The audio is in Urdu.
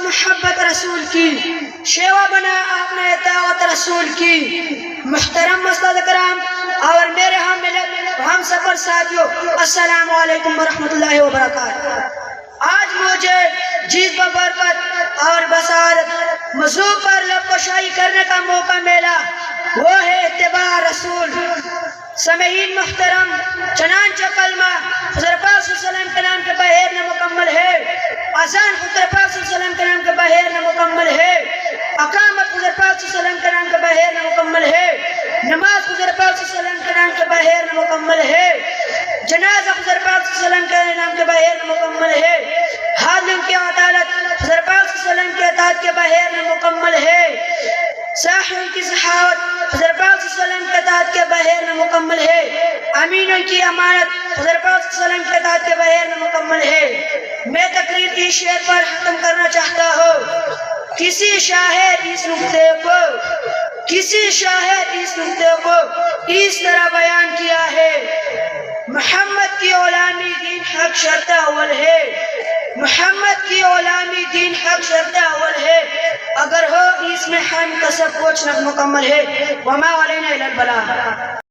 محبت رسول کی، شیوا بنا آپ نے اطاعت رسول کی۔ محترم استاد کرام اور میرے ہم ملت ہم سفر ساتھیوں، السلام علیکم ورحمۃ اللہ وبرکاتہ۔ آج مجھے جیت ببرکت اور بصارت موضوع پر لب کشائی کرنے کا موقع ملا، وہ ہے اتباع رسول۔ سامعین محترم، چنانچہ کلمہ حضرت پاک صلی اللہ علیہ وسلم کے نام کے بغیر نہ مکمل ہے، اذان حضرت پاک صلی اللہ علیہ وسلم کے نام کے بغیر نہ مکمل ہے، اقامت حضرت پاک صلی اللہ علیہ وسلم کے نام کے بغیر نہ مکمل ہے، نماز حضرت پاک صلی اللہ علیہ وسلم کے نام کے بغیر نہ مکمل ہے، جنازہ حضرت پاک صلی اللہ علیہ وسلم کے نام کے بغیر نہ مکمل ہے، حاکم کی عدالت حضرت پاک صلی اللہ علیہ وسلم کے اطاعت کے بغیر نہ مکمل ہے، صاحب کی صحاوت حضرت پاک صلی اللہ علیہ وسلم کے اطاعت کے بغیر نہ مکمل ہے، امینوں کی امانت حضرت پاک صلی اللہ علیہ وسلم کے اطاعت کے بغیر نہ مکمل ہے۔ میں تقریر کی شعر پر ختم کرنا چاہتا ہوں۔ کسی شاعر اس نقطے کو اس طرح بیان کیا ہے، محمد کی غلامی دین حق شرط اول ہے، محمد کی غلامی دین حق شرط اول ہے، اگر ہو اس میں ہم کا سب کچھ مکمل ہے، وما علینا الا البلاغ۔